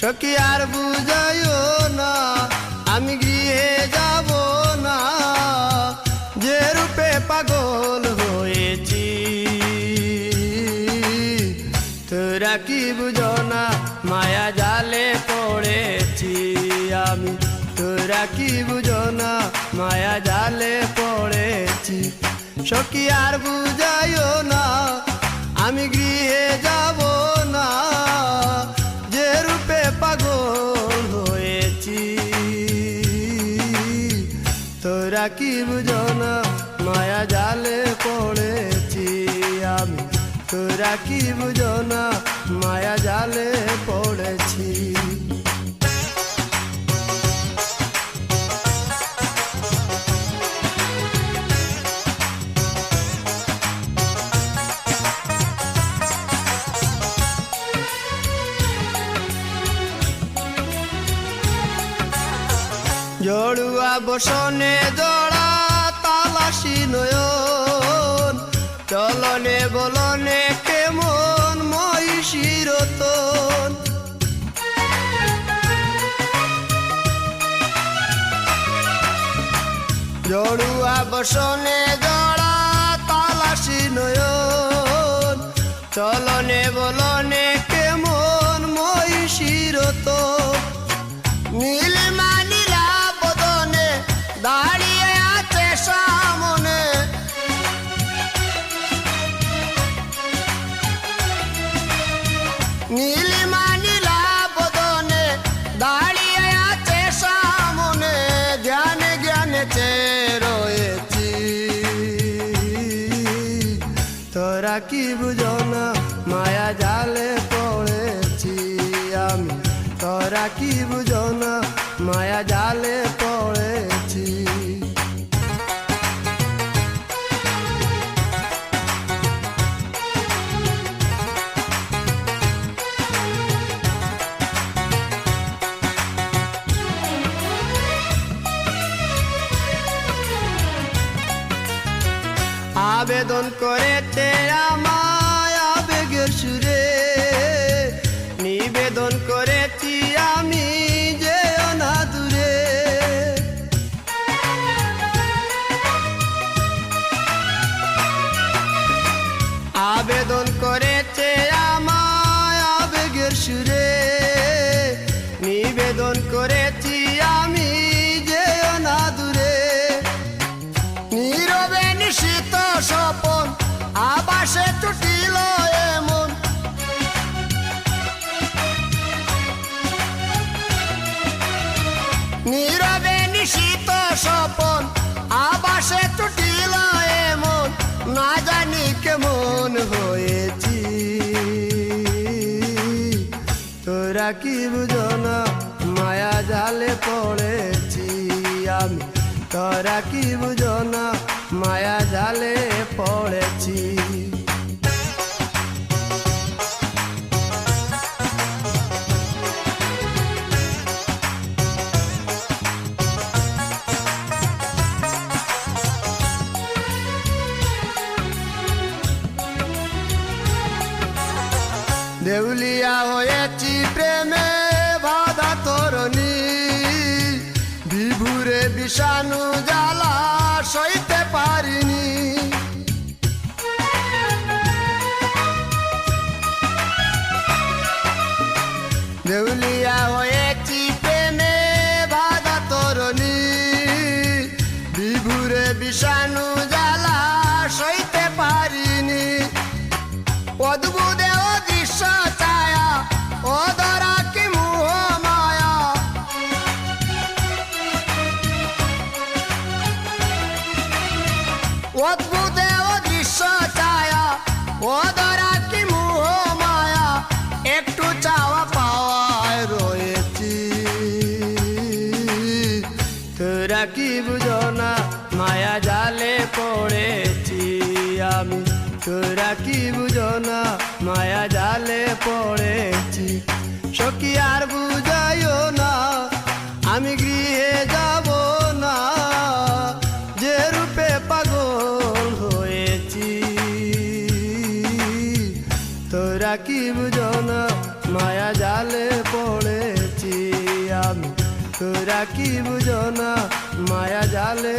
সখী আর বুঝাইও না আমি গৃহে যাব না, যে রূপে পাগল হয়েছি। তোরা কি বুঝো না মায়া জালে পড়েছি আমি, তোরা কি বুঝো না মায়া জালে পড়েছি। সখী আর বুঝাইও না আমি গৃহে যাব না, যে রূপে পাগল হয়েছি। তোরা কি বুঝো না মায়া জালে পড়েছি আমি, তোরা কি বুঝো না মায়া জালে পড়েছি। জড়ুয়া বসনে জড়া তালাশি নয়ন, চলনে বলনে কেমন মহিষীর রতন। জড়ুয়া বসনে জড়া তালাশি নয়ন, চলনে বলনে কেমন মহিষীর রতন। নীলিমা নীলা বদনে দাঁড়িয়ে আছে সামনে, নীলিমা নীলা বদনে দাঁড়িয়ে আছে সামনে, জ্ঞানে জ্ঞানে চেয়ে রয়েছি। তোরা কি বুঝো না মায়া জালে পড়েছি আমি, তোরা কি বুঝো না মায়া জালে পড়েছি। আবেদন করেছে আমায় আবেগের সুরে, নিবেদন করেছি আমি যেও না দূরে। আবেদন করেছে আমায় আবেগের সুরে, নিবেদন করেছি আমি যেও না দূরে। নীরবে নিশিত স্বপন আবাসে টুটিল এমন, নীরবে নিশিত স্বপন আবাসে টুটিল এমন, না জানি কেমন হয়েছি। তোরা কি বুঝো না মায়া জালে পড়েছি আমি, তোরা কি বুঝো না মায়া জালে পড়েছি। দেউলিয়া হয়েছি প্রেমে বাধা তরণী, বিভুরে বিষাণু জ্বালা সইতে পারিনি। দেউলিয়া হয়েছি প্রেমে বাধা তরণী, বিভুরে বিষাণু জ্বালা সইতে পারিনি। অদ্ভুত দৃশ্য ছায়া অধরা কি মোহ মায়া, অদ্ভুত দৃশ্য ছায়া অধরা কি মোহ মায়া, একটু চাওয়া পাওয়ায় রয়েছি। তোরা কি বুঝো না মায়া জালে পড়েছি আমি, তোরা কি বুঝো না মায়া জালে পড়েছি। সখী আর বুঝাইও না আমি গৃহে যাব না, যে রূপে পাগল হয়েছি। তোরা কি বুঝো না মায়া জালে পড়ে কি বুঝো না মায়া জালে